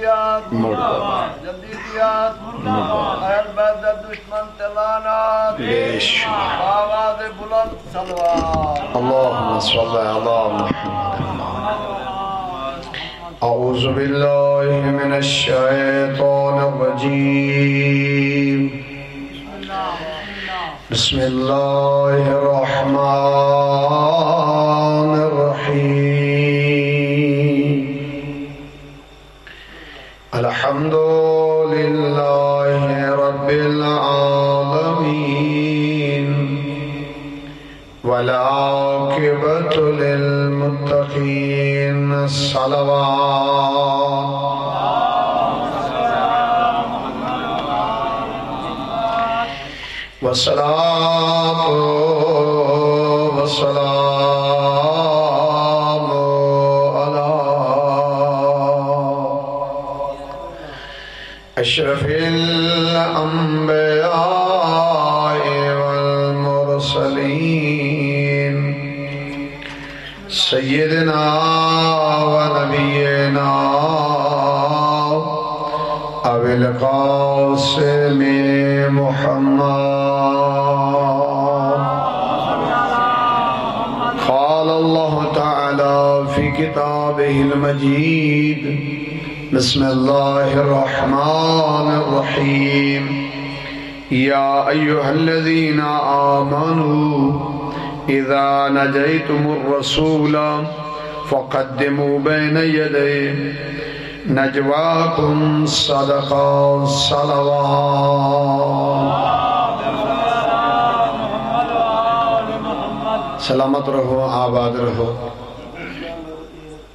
جمہوریت جدیدیت اہل بیت دشمن تلانات آواز بلند صلوات اللهم صل على محمد اعوذ باللہ من الشیطان الرجیم بسم اللہ الرحمن الرحیم الحمد للہ رب العالمین والعاقبۃ للمتقین الصلوات والصلاة والسلام على أشرف الأنبياء والمرسلين سيدنا ونبينا أبي القاسم محمد كتابه المجيد بسم الله الرحمن الرحيم يا أيها الذين آمنوا إذا نجيتم الرسول فقدموا بين يدي نجواكم صدقة صلوات سلامت رہو آباد رہو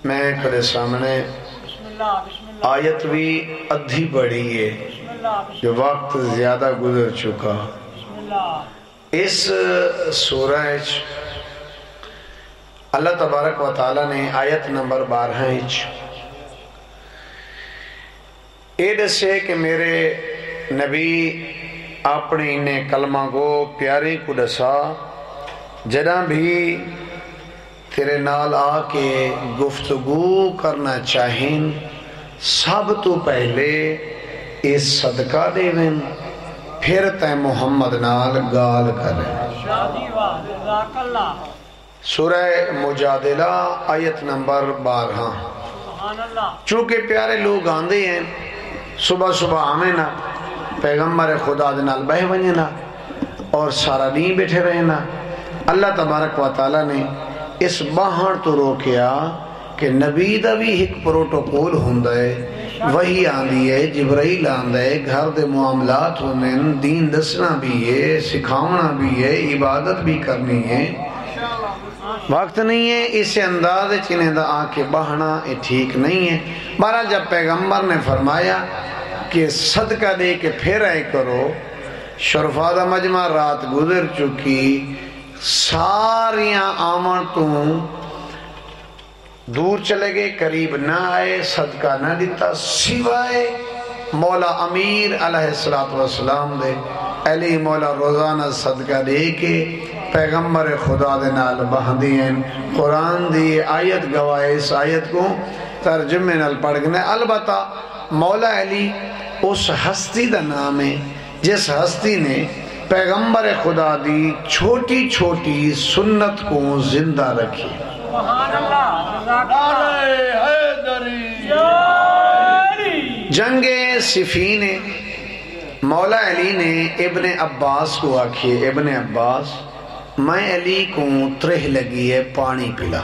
میں کدے سامنے آیت بھی ادھی پڑھی ہے جو وقت زیادہ گزر چکا اس سورہ اللہ تبارک و تعالی نے آیت نمبر 12 ایڈ سے کہ میرے نبی اپنے انہیں کلمہ کو پیارے کو دسا جدہ بھی تیرے نال آ کے گفتگو کرنا چاہیں سب تو پہلے اس صدقہ دیویں پھر تے محمد نال گال کریں سورہ مجادلہ آیت نمبر 12 چونکہ پیارے لوگ آندے ہیں صبح صبح آمیں نا پیغمبر خدا دنال بہ بنیں نا اور سارا دین بیٹھے رہے نا اللہ تبارک و تعالی نے اس باہر تو روکیا کہ نبی دا بھی ایک پروٹوکول ہوندہ ہے وہی آندی ہے جبرائیل آندہ ہے گھر دے معاملات ہوندے دین دسنا بھی ہے سکھاونا بھی ہے عبادت بھی کرنی ہے وقت نہیں ہے اس انداز چنہیں دا آکے بہنا یہ ٹھیک نہیں ہے بہرحال جب پیغمبر نے فرمایا کہ صدقہ دے کے پھر آئے کرو شرفا دا مجمع رات گزر چکی ساریاں آمن تو دور چلے گئے قریب نہ آئے صدقہ نہ دیتا سوائے مولا امیر علیہ السلام دے علی مولا روزانہ صدقہ دے کے پیغمبر خدا دے نال بہندی ہیں قرآن دی آیت گواہ اس آیت کو ترجمے نال پڑھ گنے البتہ مولا علی اس ہستی دا نام ہے جس ہستی نے پیغمبر خدا دی چھوٹی چھوٹی سنت کو زندہ رکھی جنگ صفین مولا علی نے ابن عباس کو آکھئے ابن عباس میں علی کو ترہ لگی ہے پانی پلا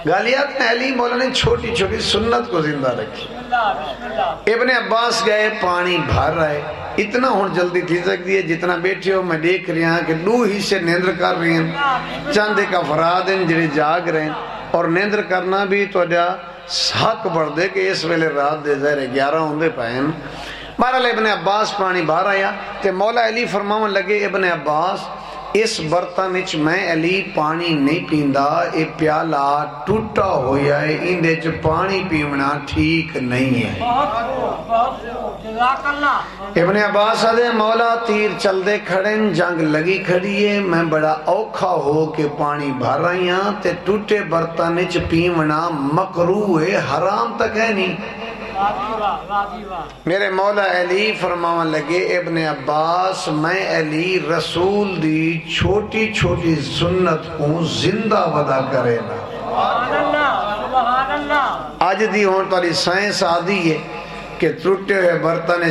گالیات میں علی مولا نے چھوٹی چھوٹی سنت کو زندہ رکھی ابن عباس گئے پانی بھر رہے اتنا ہون جلدی تھی سکتی ہے جتنا بیٹھے ہو میں دیکھ رہی ہاں کہ دو حصے نیندر کر رہی ہیں چند ایک افراد ہیں جنہیں جاگ رہے ہیں اور نیندر کرنا بھی تو جا حق بڑھ دے کہ اس ویلے رات دے زہرے 11 ہوندے پائیں بہرحال ابن عباس پانی باہر آیا کہ مولا علی فرماون لگے ابن عباس اس برتن وچ میں علی پانی نہیں پیندا اے پیالہ ٹوٹا ہویا ہے اندے چ پانی پیونا ٹھیک نہیں ہے ابن عباس آدھے مولا تیر چل دے کھڑیں جنگ لگی کھڑی ہے میں بڑا اوکھا ہو کے پانی بھر رہی ہاں تے ٹوٹے برتن وچ پیونا مکروہ ہے حرام تک ہے نہیں میرے مولا علی فرماون لگے ابن عباس میں علی رسول دی چھوٹی چھوٹی سنت کو زندہ ودا کرے نا آج دی ہون تاری سائنس آدھی ہے کہ ٹوٹے ہوئے برتن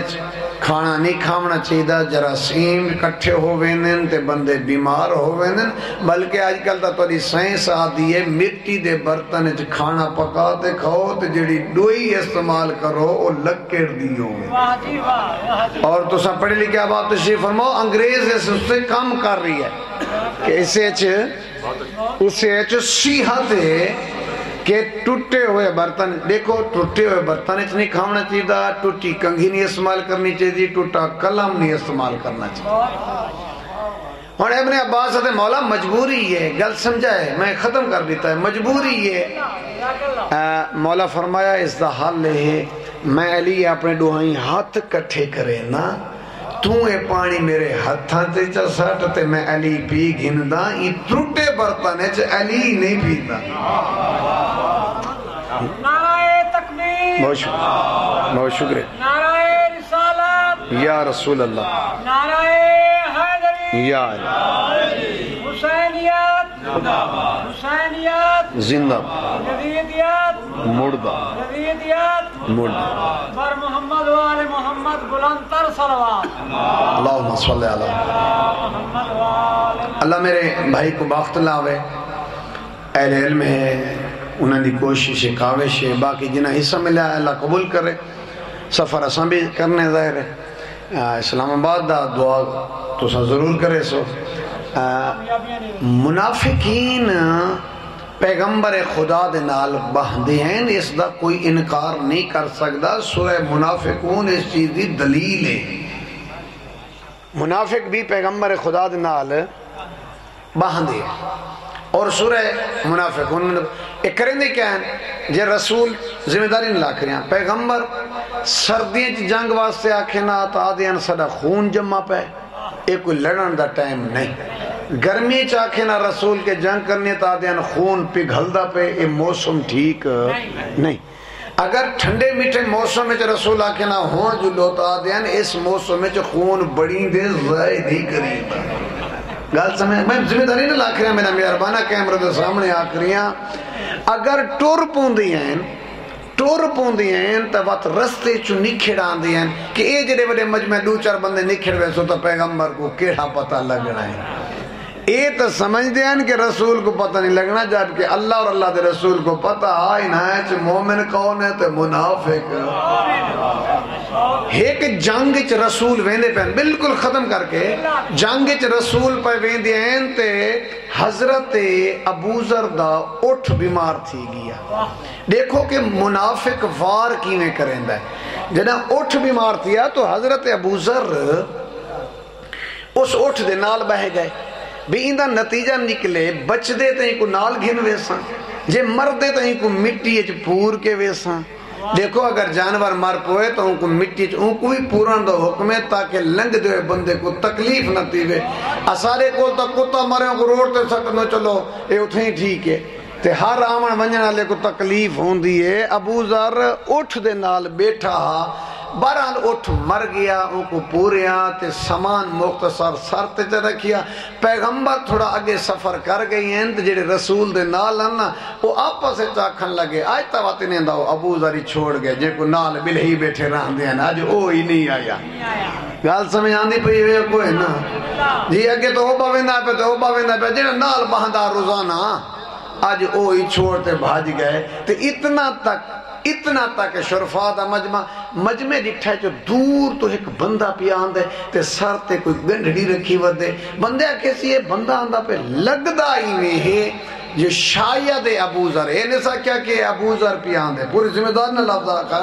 کھانا نہیں کھاونا چاہیے جراثیم کٹھے ہو ویندن تے بندے بیمار ہو ویندن بلکہ آج کل تا تاری سائنس آدھی ہے مٹی دے برتن کھانا پکا تے کھاؤ تے جڑی ڈوئی استعمال کرو وہ لکڑ دیو اور تو سب پڑھے لکھے بات تشریف فرماؤ انگریز اس سے کام کر رہی ہے کہ اسے صحت ہے کہ ٹوٹے ہوئے برتن دیکھو ٹوٹے ہوئے برتن نہیں کھانا چاہیے ٹوٹی کنگھی نہیں استعمال کرنی چاہیے ٹوٹا قلم نہیں استعمال کرنا چاہیے اور ابن عباس سے مولا مجبوری ہے گل سمجھائے میں ختم کر دیتا ہے مجبوری ہے مولا فرمایا اس دا حل ہے میں علی اپنے دوہائیں ہاتھ کٹھے کرے نا تو اے پانی میرے ہاتھاں تے چا سٹ تے میں علی پی گھندا یہ ٹوٹے برتن ہے علی نہیں پیتا نعرہ تکبیر بہت شکریہ نعرہ رسالت یا رسول اللہ نعرہ حیدری یا علی حسینیت حسینیت زندہ یزیدیت مردہ یزیدیت مردہ بر محمد و آل محمد بلند تر صلوات اللہم صلی علی محمد و آل اللہ میرے بھائی کو باخت لاوے اہل علم ہے انہوں نے کوشش کاوش ہے باقی جنہ حصہ ملا ہے اللہ قبول کرے سفر اساں بھی کرنے ظاہر ہے اسلام آباد دا دعا تو سا ضرور کرے سو منافقین پیغمبر خدا دے نال بہندے ہیں اس دا کوئی انکار نہیں کر سکتا سورہ منافقون اس چیز دی دلیل ہے منافق بھی پیغمبر خدا دے نال بہندے ہیں اور سورہ منافقون ایک کریں دے کیا ہیں جے رسول ذمہ داری نہیں لاکھریاں پیغمبر سردیاں جنگ واسطے آکھے نا تا آدھیاں سڑا خون جمع پہ ایک کوئی لڑن دا ٹائم نہیں گرمی چاکھے نا رسول کے جنگ کرنے تا آدھیاں خون پگھل دا پہ یہ موسم ٹھیک نہیں اگر ٹھنڈے میٹھے موسم میں رسول آکھے نا ہون جو لوتا آدھیاں اس موسم میں خون بڑی دے زائد ہی قریب گال سمجھ میں ذمہ داری نہ لاکھ رہا میرا مہربانہ کیمرہ دے سامنے آکھ رہا اگر ٹور پوندی ہیں تو وقت رستے چو نکھڑ آندی ہیں کہ اے جڑے بڑے مجمع دو چار بندے نکھڑ ویسو تو پیغمبر کو کیڑا پتہ لگنا ہے اے تو سمجھ دیں کہ رسول کو پتہ نہیں لگنا جبکہ اللہ اور اللہ دے رسول کو پتہ آئی نہ ہے کہ مومن کون ہے تو منافق ایک جنگ چ رسول ویندے پہن بالکل ختم کر کے جنگ چ رسول پر ویندے ہیں تے حضرت ابو ذر دا اٹھ بیمار تھی گیا دیکھو کہ منافق وار کیویں کریندا ہے جنا اٹھ بیمار تھیا تو حضرت ابو ذر اس اٹھ دے نال بہ گئے بھی اندہ نتیجہ نکلے بچ دے تہیں کو نال گھن ویساں جے مر دے تہیں کو مٹی اچ پور کے ویساں دیکھو اگر جانور مر پوئے تو ان کو مٹی اچ ان کو بھی پوران دا حکم ہے تاکہ لنگ دے بندے کو تکلیف نہ تیوے اسارے کو تا کتا مرے کو روڑ تے سکت نہ چلو اے اتھیں ٹھیک ہے تے ہر آمن ونجن والے کو تکلیف ہوندی ہے ابو ذر اٹھ دے نال بیٹھا بہرحال اٹھ مر گیا ان کو پوریا تے سامان مختصر سر تے رکھیا پیغمبر تھوڑا آگے سفر کر گئی ہیں تے جڑے رسول دے نال نا وہ آپس سے چاکھن لگے آج تواتی نہیں داؤ ابو ذری چھوڑ گئے جے کو نال بلہی بیٹھے رہن دیں آج او ہی نہیں آیا گال سمجھ آندی پہ یہ کوئی نا جی اگے تو اوبا ویندہ پہ تو اوبا ویندہ پہ جڑے نال بہندہ روزانہ آج او ہی چھوڑتے بھاج گئے تے اتنا تک شرفا دا مجمع ڈٹھا ہے جو دور تو ایک بندہ پی آندے تے سر تے کوئی گنڈڑی رکھی ودے بندہ کیسی ہے بندہ آندہ پہ لگدہ ہی میں ہے جو شاید ابو ذر ہے نسا کیا کہ ابو ذر پی آندے پوری ذمہ دار نہ لفظ آکھا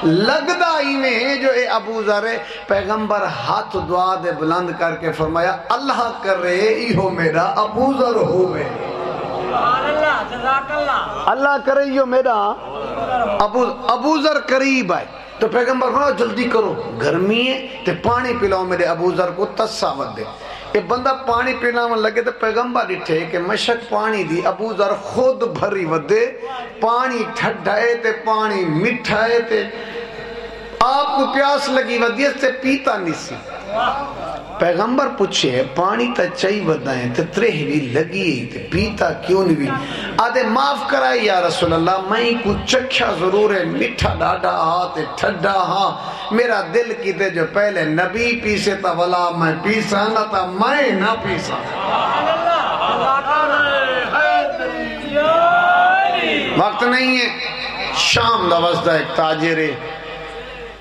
لگدہ ہی میں ہے جو اے ابو ذر ہے پیغمبر ہاتھ دعا دے بلند کر کے فرمایا اللہ کر رہے ایہو میرا ابو ذر ہوئے اللہ کرے یہ میرا ابو ذر قریب آئے تو پیغمبر فرمایا جلدی کرو گرمی ہے تے پانی پلاؤ میرے ابو ذر کو تساوت دے یہ بندہ پانی پیلاؤں لگے تو پیغمبر ڈٹھے کہ مشک پانی دی ابو ذر خود بھری ودے پانی ٹھڈائے تے پانی مٹھائے تے آپ کو پیاس لگی ودیت سے پیتا نہیں سی پیغمبر پوچھے پانی تا چاہی بدائیں تے ترہ بھی لگی تے پیتا کیوں نہیں بھی آدھے معاف کرائے یا رسول اللہ میں کو چکھیا ضرور ہے میٹھا ڈاڈا تے ٹھڈا ہاں میرا دل کی تے جو پہلے نبی پیسے تا ولا میں پیسا نہ تا میں نہ پیسا وقت نہیں ہے شام دا وزدہ ایک تاجر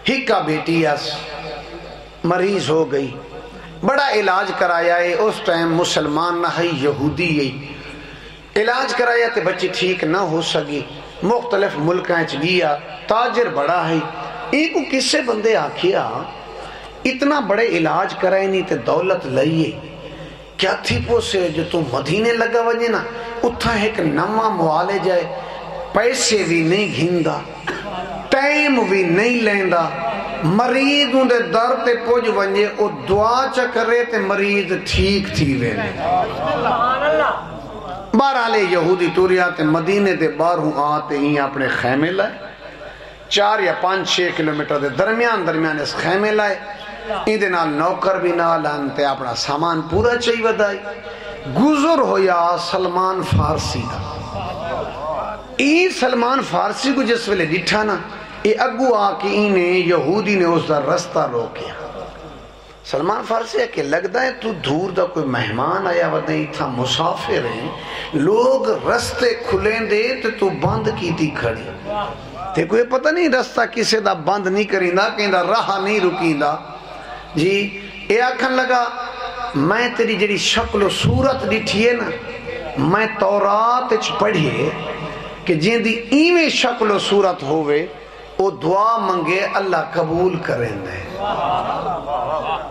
ہی کا بیٹی اس مریض ہو گئی بڑا علاج کرایا ہے اس ٹائم مسلمان نہ ہے یہودی ہے علاج کرایا تے بچی ٹھیک نہ ہو سکی مختلف ملکیں چ گیا تاجر بڑا ہے ایک کسے بندے آکھیا اتنا بڑے علاج کرائے نہیں تے دولت لئیے کیا تھی پوسے جو تو مدینے لگا وجے نا اتھا ایک نما موالے جائے پیسے بھی نہیں گھندا ٹائم بھی نہیں لیندہ مریض اندے در تے پوج ونجے او دعا چا کرے تے مریض ٹھیک تھی وینے بہرحال یہودی توریا تے مدینے تے باہروں آتے ہی اپنے خیمے لائے 4 یا 5-6 کلومیٹر دے درمیان اس خیمے لائے ایدے نال نوکر بھی نال انتے اپنا سامان پورا چاہی ودائی گزر ہویا سلمان فارسی دا سلمان فارسی کو جس ویلے ڈٹھا نا یہ اگو آکے یہودی نے اس دا رستہ روکیا سلمان فارسی ہے کہ لگتا ہے تو دور دا کوئی مہمان آیا ودیں تھا مسافر ہیں لوگ رستے کھلیں دے تو بند کی تھی کھڑی تے کوئی پتہ نہیں رستہ کسے دا بند نہیں کریں دا کہیں دا راہ نہیں رکیں دا جی اے آکھن لگا میں تیری جڑی شکل و صورت ڈٹھی ہے نا میں تورات اچ پڑھیے کہ جن دی ایویں شکل و صورت ہوئے وہ دعا منگے اللہ قبول کریں دے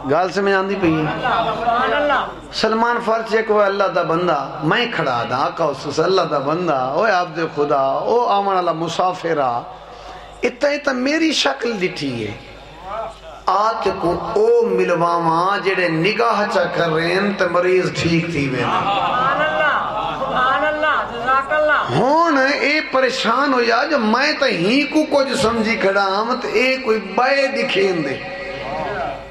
گال سے میں جاندی پئی سلمان فرض ہے کہ وہ اللہ دا بندہ میں کھڑا دا آقا اس اللہ دا بندہ اوے عبد خدا او آمن اللہ مسافرہ اتنا میری شکل ڈٹھی ہے آت کو او ملواما جڑے نگاہ چا کر رہے ہیں تے مریض ٹھیک تھی وے ہون اے پریشان ہو جا جو میں تا ہی کو کچھ سمجھی کھڑا ہم تو اے کوئی بائے دکھین دے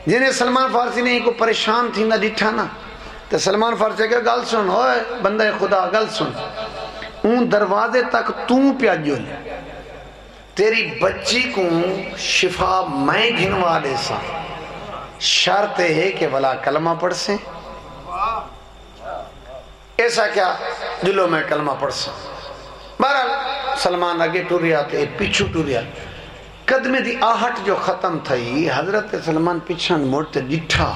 جنہیں سلمان فارسی نے ہی کو پریشان تھی نہ ڈٹھا نا تو سلمان فارسی کہ گل سن ہوئے بندہ خدا گل سن اون دروازے تک توں پیا جو لے تیری بچی کو شفا میں گھنوا دے سا شرط ہے کہ ولا کلمہ پڑھ سے ایسا کیا دلوں میں کلمہ پڑھ سا بہرحال سلمان آگے ٹوریا تے پیچھو ٹوریا قدمے دی آہٹ جو ختم تھئی حضرت سلمان پیچھان موڑتے ڈٹھا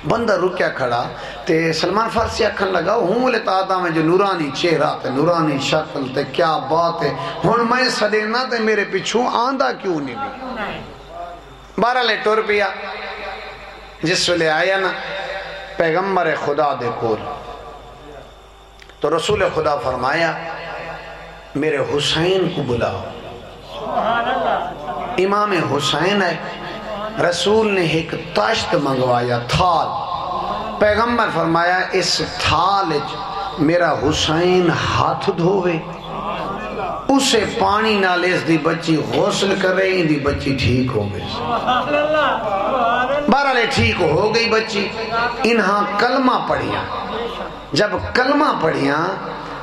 بندہ رکیا کھڑا تے سلمان فارسی اکھن لگا ہوں لے تادا میں جو نورانی چہرہ تے نورانی شکل تے کیا بات ہے ہون میں سڑینا تے میرے پیچھو آندھا کیوں نہیں بھی بہرحال ٹور پیا جس ویلے آیا نا پیغمبر خدا دے کول تو رسول خدا فرمایا میرے حسین کو بلاؤ امام حسین ہے رسول نے ایک تاشت منگوایا تھال پیغمبر فرمایا اس تھال میرا حسین ہاتھ دھوے اسے پانی نہ لے اس دی بچی غسل کرے ان دی بچی ٹھیک ہو گئی بہرحال ٹھیک ہو گئی بچی انہاں کلمہ پڑھیا جب کلمہ پڑھیا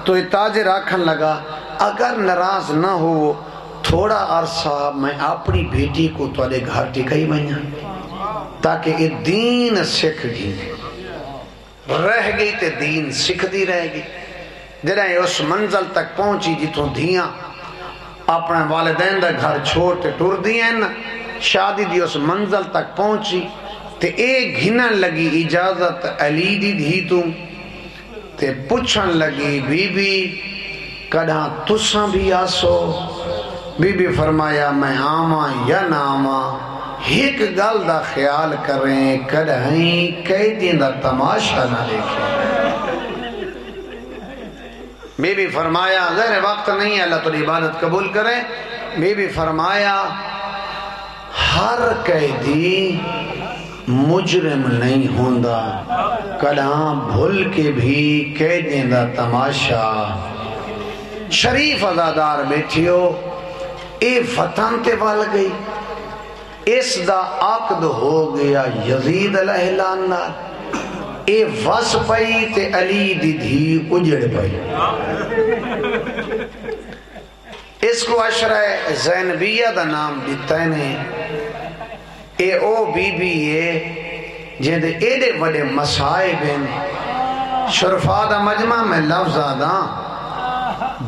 تو یہ تاجر آکھن لگا اگر ناراض نہ ہو تھوڑا عرصہ میں اپنی بیٹی کو تولے گھر ٹکائی بنیا تاکہ یہ دین سکھ گئی رہ گئی تے دین سکھ دی رہ گئی جنہیں اس منزل تک پہنچی جتوں دھیاں اپنے والدین دا گھر چھوڑ تے ٹر دیاں شادی دی اس منزل تک پہنچی تے ایک گھنن لگی اجازت علی دی دھی تو تے پوچھن لگی بی بی کدھاں تساں بھی آسو بی بی فرمایا میں آما یا نہ آما ایک گل دا خیال کریں کدھائیں کئی دن دا تماشا نہ دیکھیں بی بی فرمایا ذرا وقت نہیں ہے اللہ تو عبادت قبول کرے بی بی فرمایا ہر قیدی مجرم نہیں ہوندہ کدھاں بھول کے بھی قیدیں دا تماشا شریف ازادار بیٹھیو اے وطن تے وال گئی اس دا عقد ہو گیا یزید علیہ السلام، اے وس پئی تے علی دی دھی اجڑ پئی۔ اس کو عشرہ زینبیہ دا نام دیتا ہے۔ اے او بی بی ہے جہدے ایڈے وڈے مصائب ہیں۔ شرفا دا مجمع میں لفظ آدھا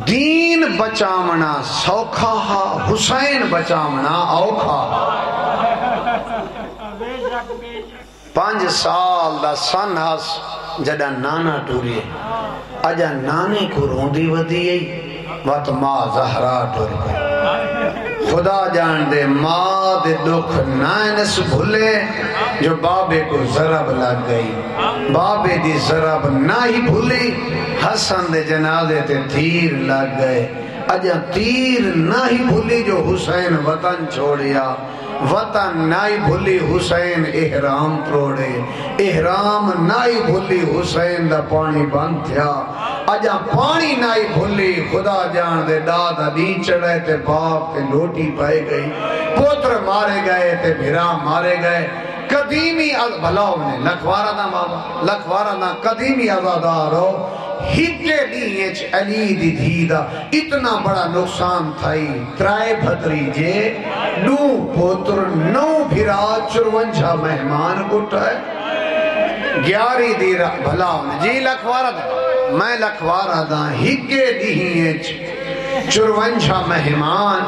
دین بچامنا سوکھا ہا، حسین بچامنا اوکھا۔ 5 سال دا سن ہس جڑا نانا ٹوری اجا نانی کو روندی ودی وقت ماں زہرا ٹور گئی۔ خدا جان دے ماں دے دکھ نائنس بھولے جو بابے کو ضرب لگ گئی، بابے دی ضرب نہ ہی بھولی، حسن دے جنازے تے تیر لگ گئے، اجا تیر نہ ہی بھولی جو حسین وطن چھوڑیا، وطن نہ ہی بھولی حسین احرام توڑے، احرام نہ ہی بھولی حسین دا پانی بند تھیا، اجا پانی نہ ہی بھولی خدا جان دے دادا نہیں چڑھے تے باپ تے لوٹی پائے گئی، پوتر مارے گئے تے بھرا مارے گئے۔ قدیمی بھلاؤ نے لکھوارا دا بابا لکھوارا دا قدیمی عزادارو ہکے دیئے علی دی دھی دا اتنا بڑا نقصان تھائی، 3 بھتریجے 9 پوتر 9 بھرا 54 مہمان کٹھائے 11 دی بھلاؤ نے جی لکھوارا دا میں لکھوارا دا ہکے دیئے 54 مہمان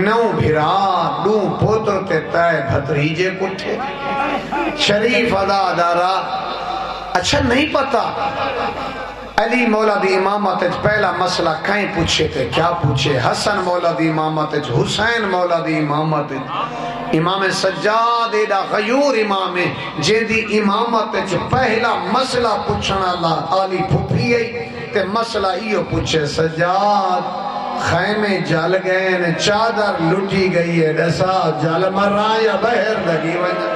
9 بھرا 2 پوتر تے 3 بھتریجے کٹھے۔ شریف ادا دارا اچھا نہیں پتا علی مولا دی امامت پہلا مسئلہ کہیں پوچھے تھے، کیا پوچھے؟ حسن مولا دی امامت، حسین مولا دی امامت، امام سجاد ایڈا غیور امام جے دی امامت پہلا مسئلہ پوچھنا اللہ علی پھپھی ہے تے مسئلہ ہیو پوچھے سجاد خیمے جل گئے چادر لٹی گئی ہے دسا جل مرا یا بہر لگی وجہ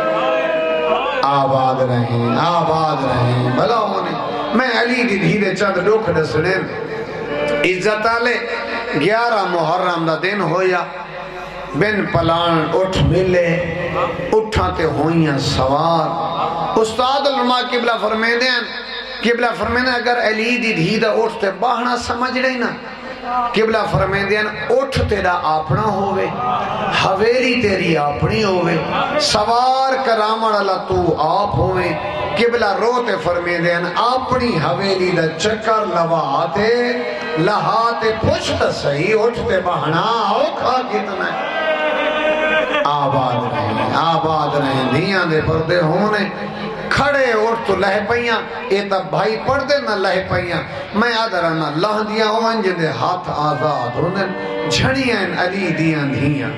آباد رہیں بھلا ہونے میں علی دی دھیرے چند ڈوکھ ڈسنے عزت آلے 11 محرم دا دن ہویا بن پلان اٹھ ملے اٹھاتے ہوئیاں سوار استاد علماء قبلہ فرمیدیں اگر علی دی دھیدہ اٹھتے باہنا سمجھ رہی نا قبلہ فرمیدیں اٹھ تیرا آپنا ہوئے حویلی تیری آپنی ہوئے سوار کرامڑ اللہ تو آپ ہوئے قبلہ روتے فرمیدیں اپنی حویلی دا چکر لہاتے پوچھتا صحیح اٹھتے بہنا اوکھا کتنا آباد رہیں دھیاں دے پردے ہونے کھڑے اٹھ تو لہ پئیاں اے تب بھائی پڑھ دے نہ لہ پئیاں میں آدھرانا لہ دیاں ہوئیں جن دے ہاتھ آزاد ہونے جھڑیاں علی دیاں دھیاں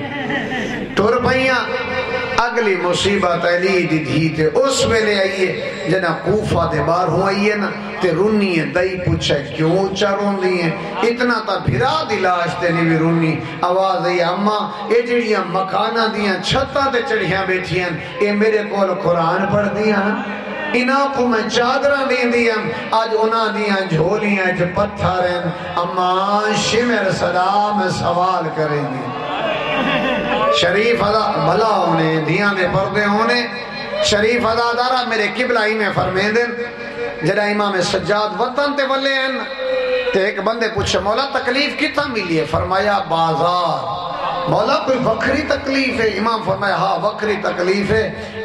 ٹور پئیاں اگلی مصیبت علی دی دھی تے اس ویلے آئیے جنہ کوفہ دے بار ہوں آئیے نا تے رونی ہے دائی پوچھے کیوں چارون دیئے اتنا تا بھرا دلاش تے نہیں بھی رونی آواز ہے اماں اے جڑیاں مکانہ دیاں چھتا تے چڑھیاں بیٹھیاں اے میرے کول قرآن پڑھ دیاں انہاں کو میں چادرہ دیں دیاں آج انہاں دیاں جھولیاں جو پتھر ہیں اماں شمر سلام سوال کریں دی شریف ادا بھلا ہونے دھیاں دے پردے ہونے شریف ادا دارا میرے قبلہ ہی میں فرمیدن جڑا امام سجاد وطن تے ولے ہیں تے ایک بندے پوچھے مولا تکلیف کتنا ملی ہے؟ فرمایا بازار۔ مولا کوئی وکری تکلیف ہے؟ امام فرمایا ہاں وکری تکلیف ہے،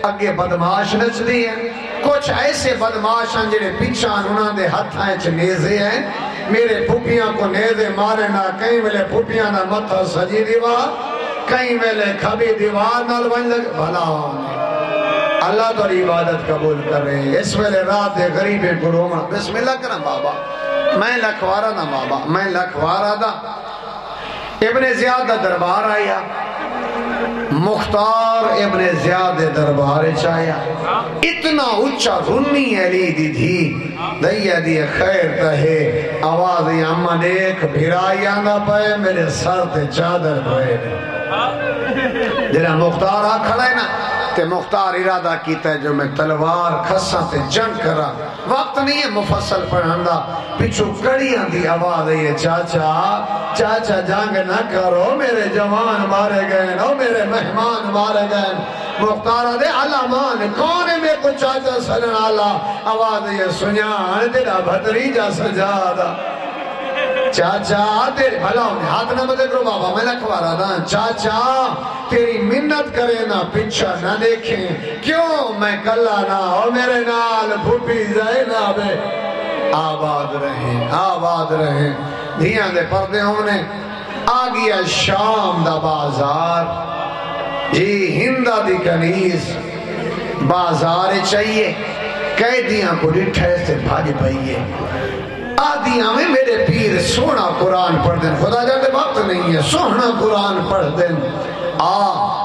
اگے بدماش نچ دی ہیں کچھ ایسے بدماش ہیں جنہیں پیچھان انہاں دے ہتھائیں چھ نیزے ہیں میرے پھوپیاں کو نیزے مارے نہ کہیں ملے پھوپیاں نہ متھا سجی دیوار کہیں ویلے کھبی دیوار نال بن لگ بھلا ہونے اللہ تو عبادت قبول کر رہے ہیں اس ویلے رات دے غریبیں کو رومن بسم اللہ کرم بابا میں لکھوارا نا بابا میں لکھوارا دا ابن زیاد دا دربار آیا مختار ابن زیاد دربار چاہیا اتنا اچھا رنی علی دی دھی دیا دی خیر تہے آوازی اممہ دیکھ بھرائی آنگا پائے میرے سر تے چادر بھائے جنہا مختار آ کھڑا ہے نا تے مختار ارادہ کیتا ہے جو میں تلوار کھساں تے جنگ کرا وقت نہیں ہے مفصل پڑھندا پچھو کڑیاں دی آواز ہے چاچا چاچا جنگ نہ کرو میرے جوان مارے گئے او میرے مہمان مارے گئے مختارہ دے علامان کون ہے میں کو چاچا سنن آلا آواز یہ سنیان تیرا بھتریجا سجادہ چاچا تیرے بھلا ہونے ہاتھ نہ بدے کرو بابا میں لکھوارا نا چاچا تیری منت کرے نا پچھا نہ دیکھیں کیوں میں کلا نہ ہو میرے نال بھوپی زینب آباد رہیں دھیاں دے پردے ہونے آگیا شام دا بازار جی ہندہ دی کنیز بازار چاہیے قیدیاں کو ڈٹھے سے بھاج پائیے آدیاں میں میرے پیر سونا قرآن پڑھ دیں خدا جاتے وقت نہیں ہے سونا قرآن پڑھ دیں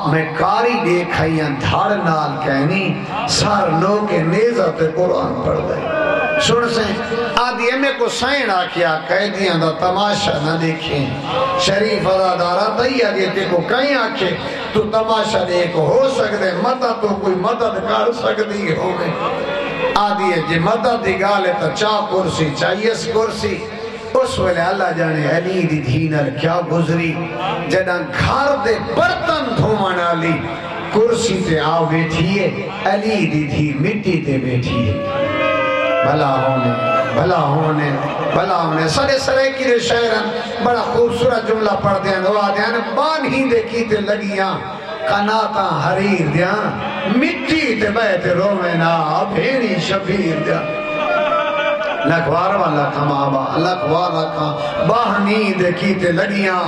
میں کاری دیکھائیاں دھاڑ نال کہنی سار لوگ کے نیزت قرآن پڑھ دیں سن سے آدیاں میں کو سائن آکیا قیدیاں دا تماشا نہ دیکھیں شریف ادادارہ دیا گیتے کو کہیں آکے تو تماشا دیکھ ہو سکتے مدد تو کوئی مدد کر سکتی ہوگی آدھی جی مدد دی گالے تا چاہ کرسی چاہیے اس کرسی اس ویلے اللہ جانے علی دی دھینر کیا گزری جدہ گھر دے برتن دھومانا لی کرسی تے آو بیٹھیے علی دی دھی مٹی تے بیٹھیے بھلا ہونے سرے سرے کی دے شہرن بڑا خوبصورت جملہ پڑھ دیں دعا دیں بان ہی دے کی تے لگیاں قناتاں حریر دیاں مٹی تے بیت رومینا بھیڑی شبیر دیاں لکھوار والا کھمابا لکھوار رکھا باہنی دے کیتے لگیاں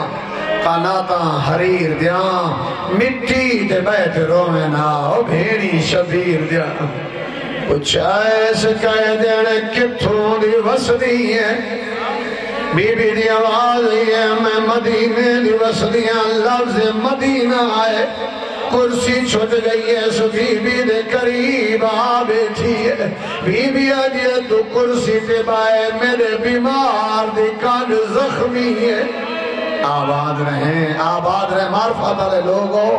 قناتاں حریر دیاں مٹی تے بیت رومینا بھیڑی شبیر دیاں کچھ ایسے کہہ دینے کتھوں دی وسدی ہے بی بی دی آواز ہے میں مدینے دی وسدیاں لفظ مدینہ آئے کرسی چھٹ گئی ہے سو بی بی دے قریب آ بیٹھی ہے بی بی آجیے تو کرسی تے بائے میرے بیمار دی کان زخمی ہے آباد رہیں معرفت والے لوگوں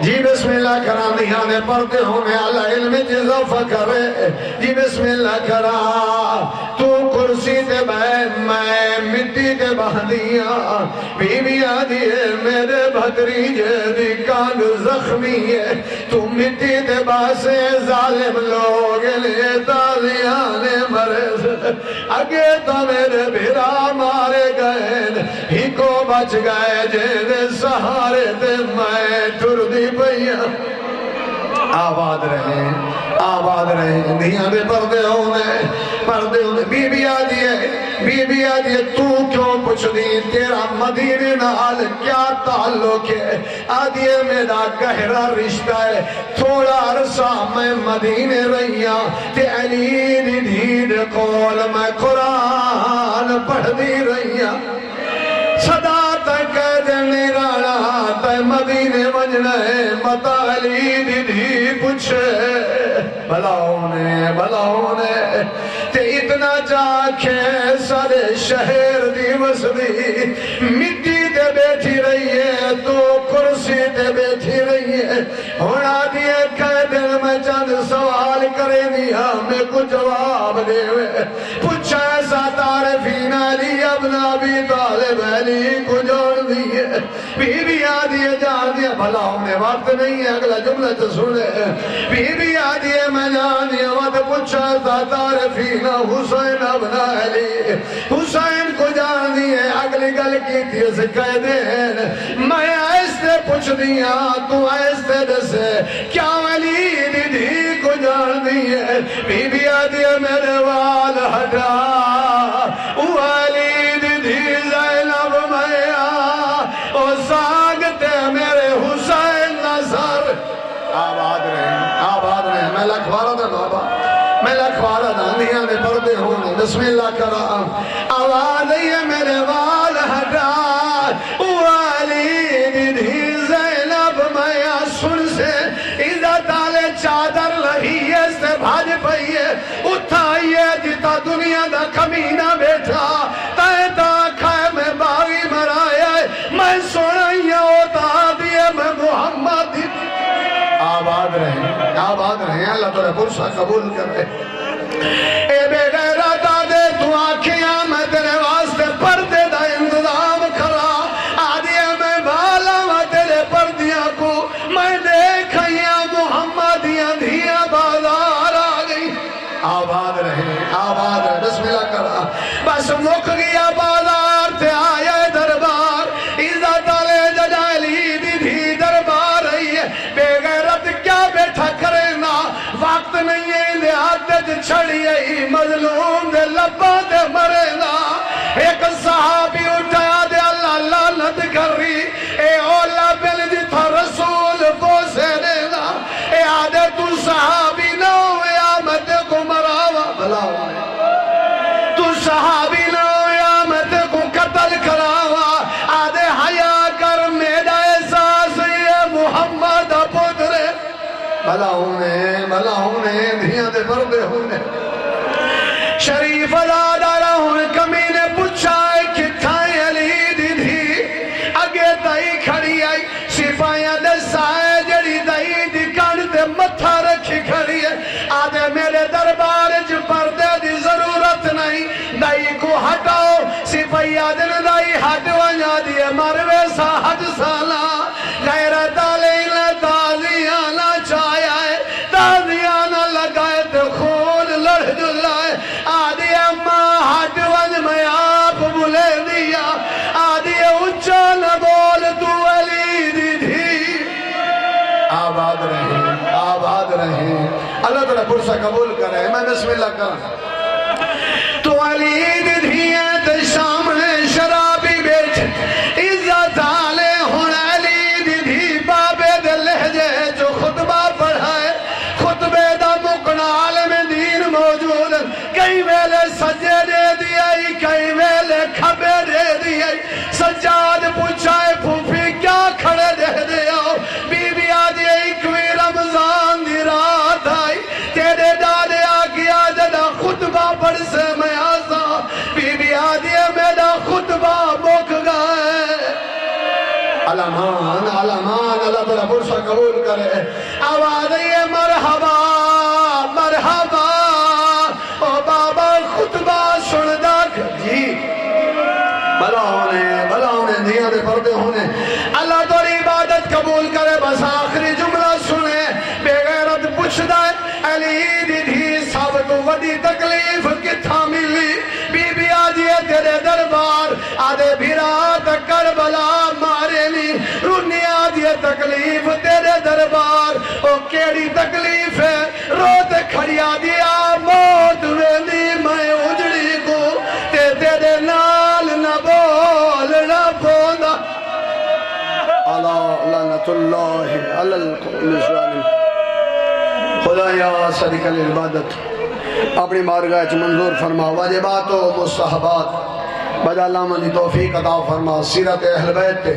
جی بسم اللہ کرام دھیانے پڑھتے ہونے اللہ علم جزافہ کرے جی بسم اللہ کرام تو کرسی تے بیٹھ میں مٹی تے باندیاں بی بی آدھیے میرے بھتریجے دی کان زخمی ہے تو مٹی تے باسے ظالم لوگ لے تازیانے مرے اگے تو میرے بھرا مارے گئے ہی کو بچ گئے جیدے سہارے تے میں ٹر دی پہیاں آباد رہیں دھیاں دے پردے ہونے بی بی آدھیے تو کیوں پوچھ دی تیرا مدینے نال کیا تعلق ہے آدھیے میرا گہرا رشتہ ہے تھوڑا عرصہ میں مدینے رہیاں تے علی دی دھیر قول میں قرآن پڑھ دی رہیاں صدا تک جنی رانا تے مدینے وجنے متا علی دی دھی پوچھے بھلا ہونے تے اتنا جاکھے سارے شہر دی وسدی مٹی تے بیٹھی رہی ہے تو کرسی تے بیٹھی رہی ہے ہونا دیئے کہہ دن میں چند سوال کرے دیا میں کو جواب دے ہوئے پوچھا ایسا تعریفین علی ابن ابی طالب علی کو جوڑ دیئے بی بی آدھیے جان دیا بھلا ہونے وقت نہیں ہے اگلا جملہ تو سنے بی بی آدھیے میں جان دیا وقت پوچھا ایسا تعریفین حسین ابن علی حسین کو جان دیئے اگلی گل کی تھی اسے کہہ دیں میں ایسے پوچھ دیا تو ایسے دسے کیا علی دی کو جان دیئے بی بی آدھیے میرے وال ہٹا او علی دی زینب میاں او ساگتے میرے حسین نظر آباد رہیں میں لکھوارا دا بابا میں لکھوارا دا دیا نے پردے ہونے بسم اللہ کرام آواز ہے میرے وال ہٹا او علی دی زینب میاں سن سے عزت آلے چادر لہیے سے بھاج پئیے اٹھائیے جتا دنیا دا کمینہ بیٹھا تیتا کھائے میں باغی مرایا میں سنائیے ہوتا دیئے میں محمد آباد رہیں اللہ تو پرسہ قبول کرے اے بے غیرہ دادے تو آنکھیاں میں تیرے واسطے پردے دا انتظام مظلوم دے لبا دے مرے نا ایک صحابی اٹھایا دے اللہ لعنت کر رہی اے اولا بن دی تھا رسول بوسے نے نا اے آدھے تو صحابی نہ ہوئے آمد کو مراوا بلا ہوئے تو صحابی نہ ہوئے آمد کو قتل کراوا آدھے حیا کر میرا احساس یہ محمد پترے بلا ہونے دھیاں دے بردے ہونے شریف ادادارہ ہونے کمینے پچھائے کتھائیں علی دی دھی اگے دائی کھڑی آئی سپاہیاں دے سائے جڑی دائی دی کانتے متھا رکھی کھڑی ہے آدھے میرے دربار جو پردے دی ضرورت نہیں دائی کو ہٹاؤ سپاہیاں دن دائی ہٹوانیا دیئے مروے سا حج سالا غیرت علیہ تازیانا چاہیے تازیانا لگائے تو خون لڑ جلائے آدھی اماں ہٹ ونج میں آپ بلے دیا آدھی اچھا نہ بول تو علی دی دھی آباد رہیں اللہ تعالیٰ پرسہ قبول کرے میں بسم اللہ کروں تو علی دی دھی ہے تو سامنے شرابی بیٹھ عزت آلے ہون علی دی دھی بابے دے لہجے جو خطبہ پڑھائے خطبے دا مقنال میں دین موجود کئی ویلے سجے دے دیائی کئی ویلے کھبے دے دیائی سجاد پوچھائے پھوپی کیا کھڑے دے دیاؤ بی بی آجی ایکویں رمضان دی رات آئی تیرے دادے آگیا جدا خطبہ پڑھ سے میں آسا بی بی آجی میرا خطبہ مک گئے علمان اللہ تعالیٰ پرسہ قبول کرے آواز یہ مرحبا او بابا خطبہ سندہ جی بھلا ہونے دھیاں دے پردے ہونے اللہ توری عبادت قبول کرے بس آخری جملہ سنے بے غیرت پوچھ دائے علی دی دھی سب تو وڈی تکلیف کتھا ملی بی بی آجی تیرے دربار آدھے بھیرات کربلا مارے لی رونی آجی تکلیف تیرے دربار او کیڑی تکلیف ہے روت کھڑیا دیا موت ویلی میں اجڑی کو تیرے نال نہ بولنا پوندا اللہ لعنت اللہ علی القوم الظالم خدایا صدیق العبادت اپنی بارگاہ منظور فرما واجبات و مستحبات بجا اللہ منی توفیق عطا فرما سیرت اہل بیت